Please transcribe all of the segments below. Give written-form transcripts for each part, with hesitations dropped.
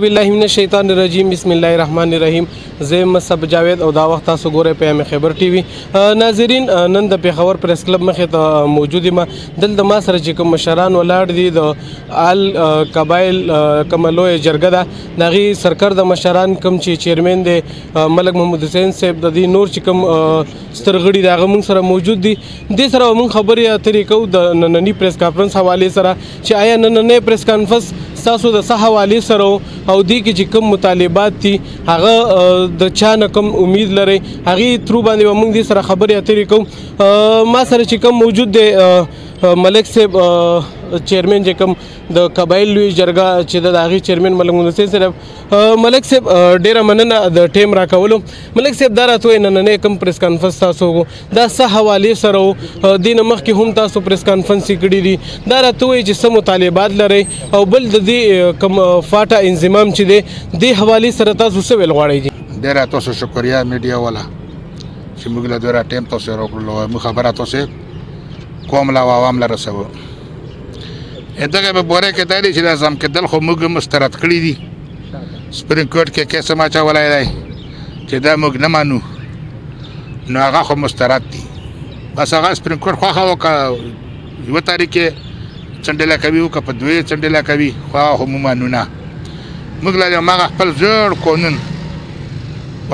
بالله من الشیطان الرجیم بسم الله الرحمن الرحیم زه مصعب جاوید او دا وخت تاسو ګورئ پیام خبر ټي وي ناظرین نن د پیښور پریس کلب مخې ته موجود یم دلته ما سره چې کوم مشران ولاړ دي د آل قبایل کومه لویه جرګه ده د هغې سرکر د مشران کوم چې چیرمین دی ملک محمد حسین صاحب د دې نور چې کوم ستر غړي دي هغه موږ سره موجود دي دې سره موږ خبرې اترې کوو د ننني پریس کانفرنس حوالې سره چې آیا نننی پریس کانفرنس ستاسو د څه حوالې سره او دې کې چې کوم مطالبات دي هغه د چا نه کوم امید لرئ هغې ترو باندې به موږ دې سره خبرې اترې کوو ما سره چې کوم موجود دی ملک صاحب چیرمین چې کوم د قبایل لوی جرګه چې د هغې چیرمین ملک محمد حسین صاحب ملک صاحب ډېره مننه د ټیم راکولو ملک صاحب دا راته وایي نننی کوم پریس کانفرنس تاسو دا څه حوالې سره و دې نه مخکې هم تاسو پریس کانفرنس یې کړي دي دا راته وایي چې څه مطالبات لرئ او بل د دې کوم فاټه انضمام چې دی دې حوالې سره تاسو څه ویل غواړئ جي ډېره تاسو شکریه میډیا والا چې موږ له دوی ټیم تاسو راکړلو موږ خبره تاسو قوم له عوام له رسوو دغه په بوره کې دا دی چې د ځم کېدل خو موږ مسترد کړي دي سپرینګ کورټ کې کیس هم اچولی دی چې دا موږ نه منو نو هغه خو مسترد دي بس هغه سپرینګ کورټ خوښه وکړه یوه تاریخ کې څنډله کوي او که په دوی څنډله کوي خو هغه خو موږ منو نه موږ له هماغه خپل زوړ قانون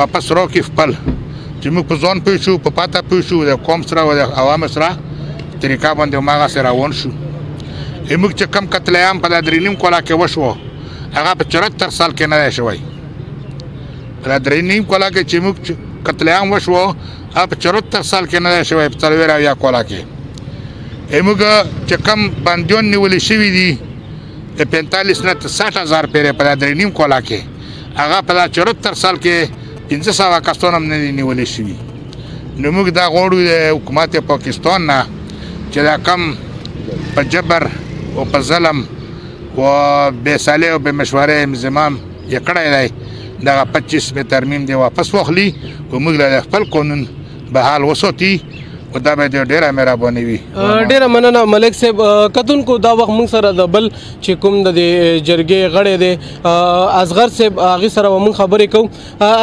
واپس راکړي خپل چې موږ په ځان پوه شو په پاته پوه شو د قوم سره او د عوامو سره طریقه باندې هماغسې روان شو موږ چې کم قتل عام په دا درېنیم کولا کې وشو هغه په 74 سال کې نه دی شوی په دا درېنیم کولا کې چې موږ قتل عام وشو هغه په 74 سال کې نه دی شوی په 40 کولا کې موږ چې کم بندیان نیولي شوي دي د 45 نه 60,000 پیرې په دا درېنیم کولا کې هغه په دا 74 سال کې 500 کسان هم نه دي نیولي شوي نو موږ دا غواړو د حکومت پاکستان نه چې دا کم په جبر او په ظلم و بې صالح او بې مشورې انضمام یې کړی دی دغه 25 به ترمیم دی واپس واخلي او موږ له خپل قانون بحال وساتي او دا به ډېره مهرباني وي ډېره مننه ملک صاحب کتونکو دا وخت موږ سره د بل چې کوم د دې جرګې غړی دی اصغر صاحب هغې سره به موږ خبرې کوو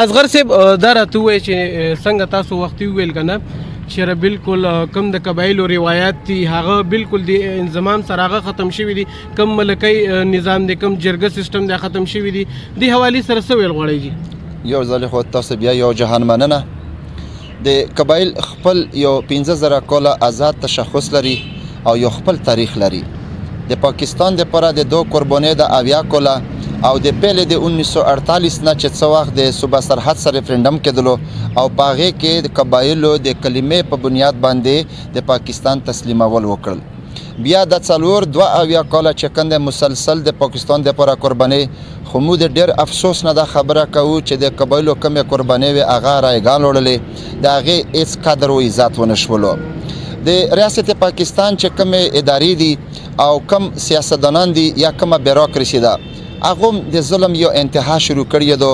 اصغر صاحب دا راته ووایي چې څنګه تاسو وختي وویل که نه چې بالکل کم د قبایلو روایات دي هغه بالکل د انضمام سره هغه ختم شوي دي کم ملکۍ نظام دی کم جرګه سیسټم دی ختم شوي دي دې حوالې سره څه ویل غواړئ جي یو ځل خو تاسو بیا یو جهان مننه د قبایل خپل یو 15,000 کاله آزاد تشخص لري او یو خپل تاریخ لري د پاکستان دپاره د دو قربانۍ د 70 کاله او د پیل د 1948 نه چې څه وخت د صوبه سرحد سره ریفرنډم کېدلو او په هغې کې د قبایلو د کلمې په بنیاد باندې د پاکستان تسلیمول وکړل بیا د 42 کاله چې کنده مسلسل د پاکستان دپاره قربانۍ خو موږ د ډېر افسوس نه دا خبره کوو چې د قبایلو کمې قربانۍ وې هغه رایګان وړلې د هغې هېڅ قدر و عزت ونه شولو د ریاست پاکستان چې کومې ادارې دي او کم سیاستدانان دي یا کومه بیروکراسي ده هغه هم د ظلم یو انتها شروع کړی ده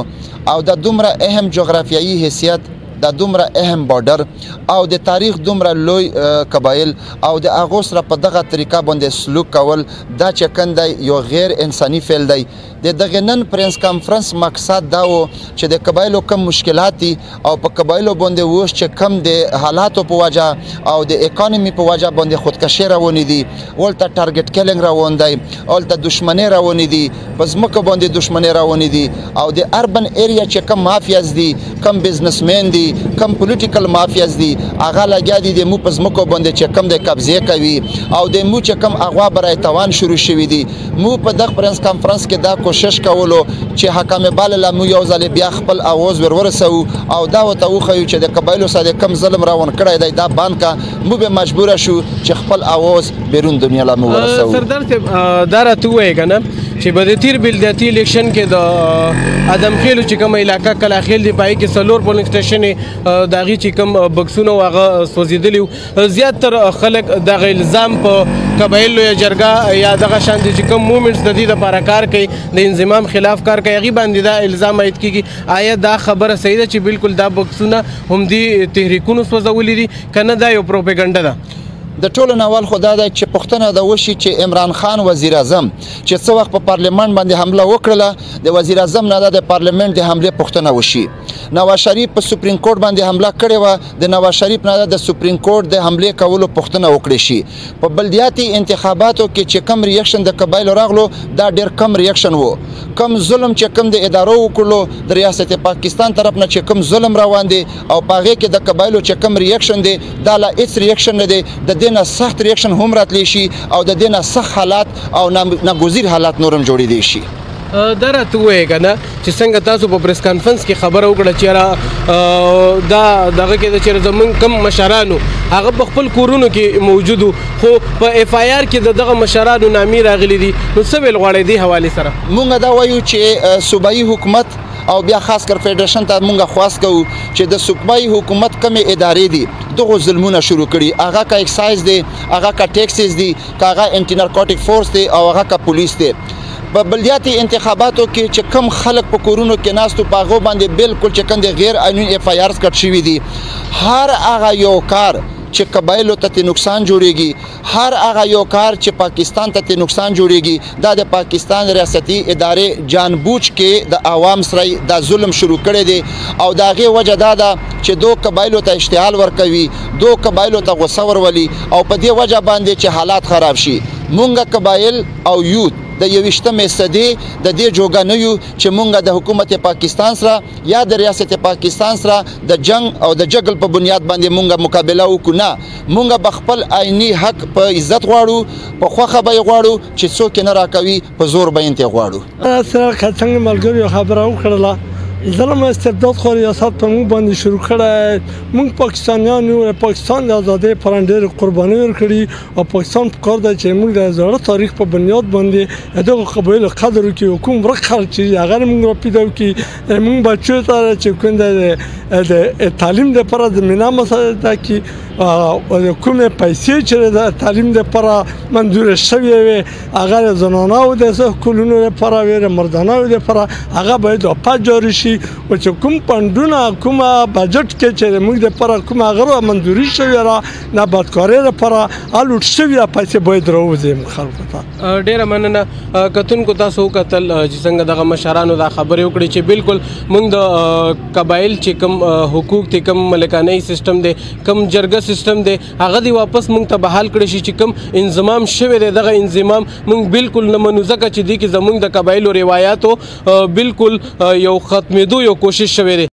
او د دومره اهم جغرافیایي حیثیت د دومره اهم بارډر او د تاریخ دومره لوی قبایل او د هغو سره په دغه طریقه باندې سلوک کول دا چې کوم دی یو غیر انساني فعل دی د دغه نن پرنس کانفرنس مقصد دا و چې د قبایلو کم مشکلات دي او په قبایلو باندې اوس چې کم د حالاتو په وجه او د اکانومي په وجه باندې خودکشي روانې دي ولته ټارګټ کیلنګ روان دی ولته دشمنۍ روانې دي په ځمکو باندې دشمنۍ روانې دي او د اربن ایریا چې کم مافیاز دي کم بزنسمین دي کم پولیټیکل مافیاز دي هغه لګیا دي د مو په ځمکو باندې چې کم د قبضې کوي او د مو چې کم اغوا برای توان شروع شوي دي مو په دغه پرنس کانفرنس کې دا کوشش کولو چې حکم باله مو یو ځل بیا خپل اواز ورسوو او دا ورته وښیو چې د قبایلو سره کم ظلم روان کړی دی دا بند کا مو به مجبوره شو چې خپل اواز بیرون دنیا له مو ورسوو سردار صاحب دا راته ووایي که نه چې به د تیر بلدیاتي الیکشن کې د ادم خیلو چې کومه علاقه کلاخیل دی په هغې کې 4 پولنګ سټیشن یې د هغې چې کوم بکسونه و هغه سوځېدلي وو زیاتر خلک دغه الزام په قبایلو یا جرګه یا دغه شانتې چې کوم مومنټس د دې دپاره کار کوي د انضمام خلاف کار کوي هغې باندې دا الزام عاید کېږي آیا دا خبره صحیح ده چې بالکل دا بکسونه همدې تحریکونو سوځولي دي که نه دا یو پروپیګنډه ده د ټولو نه اول خو دا ده چې پوښتنه ده وشي چې عمران خان وزیر اعظم چې څه وخت په پارلمان باندې حمله وکړله د وزیر اعظم نه د پارلمان د حملې پوښتنه وشي. نواز شریف په سپریم کورټ باندې حمله کړې وه، د نواز شریف نه د سپریم کورټ د حملې کولو پوښتنه وکړې شي. په بلدیاتي انتخاباتو کې چې کم ریاکشن د قبایلو راغلو دا ډېر کم ریاکشن و. کم ظلم چې کم د ادارو وکړلو د ریاست پاکستان طرف نه چې کم ظلم روان دی او په هغې کې د قبایلو چې کم ریاکشن دی دا لا هېڅ ریاکشن نه دی. د دې نه سخت ریاکشن هم راتلی شي او د دې نه سخت حالات او ناګزیر حالات نور هم جوړېدی شي. دا راته ووایې که نه چې څنګه تاسو په پریس کانفرنس کې خبره وکړه چې دا دغه کې ده چې زموږ کم مشرانو هغه په خپل کورونو کې موجود وو خو په اف آی آر کې د دغه مشرانو نامې راغلي دي، نو څه ویل غواړئ دې حوالې سره؟ مونږ دا وایو چې صوبایي حکومت او بیا خاص کر فیډریشن ته مونږ خواست کوو چې د صوبایي حکومت کمې ادارې دي دغو ظلمونه شروع کړي، هغه که اکسایز دی، هغه که ټیکسز دي، که هغه انټي نارکوټیک فورس دی او هغه که پولیس دی. په بلدیاتي انتخاباتو کې چې کم خلک په کورونو کې ناست وو په هغو باندې بالکل چې کوم د غیر قانوني اف آی آرز کټ شوي دي. هر هغه یو کار چې قبایلو ته نقصان جوړیږي، هر هغه یو کار چې پاکستان ته نقصان جوړیږي، دا د پاکستان ریاستي ادارې جانبوج کې د عوام سره دا ظلم شروع کړی دی او د هغې وجه دا ده چې دو قبایلو ته اشتعال ورکوي، دو قبایلو ته غوسه ورولي او په دې وجه باندې چې حالات خراب شي. مونږ قبایل او یوت د 21مې صدۍ د دې جوګه نه یو چې مونږ د حکومت پاکستان سره یا د ریاست پاکستان سره د جنگ او د جګل په بنیاد باندې مونږ مقابله وکړو. نه، مونږ به خپل عیني حق په عزت غواړو، په خوښه به یې غواړو چې څوک یې نه راکوي، په زور به یې غواړو. سره که څنګه ملګرو خبره وکړله ظلم استبداد خو ریاست په موږ باندې شروع کړی. موږ پاکستانیان یو، پاکستان د ازادۍ پر ډېرې قربانۍ ورکړي او پاکستان په کار دی چې موږ د زاړه تاریخ په بنیاد باندې دغو قبایلو قدر وکړي، کوم ورک خلک چې هغه موږ را پیدا وکړي. موږ بچو ته چې کوم د تعلیم دپاره زمینه مساعده کړي، کومې پیسې چې د تعلیم دپاره منظوره شوې وې هغه د زنانه‌و د سکولونو دپاره وې، د مردانه‌و دپاره هغه باید واپس جاري شي او چې کوم فنډونه کومه بجټ کې چې موږ دپاره کوم هغه منظوري شوې را د بدکارۍ دپاره الوټ شوي پیسې باید راوځي خلکو ته. ډېره مننه کتونکو، تاسو وکتل چې څنګه دغه مشرانو دا خبرې وکړې چې بالکل موږ د قبایل چې کوم حقوق دي، کوم ملکانه‌ي سیستم دی، کوم جرګه سیستم دی، هغه دی واپس موږ ته بحال کړی شي چې کوم انضمام شوی دی دغه انضمام موږ بالکل نه منو، ځکه چې دې کې زموږ د قبایلو روایاتو بالکل یو ختمېدو یو کوشش شوی دی.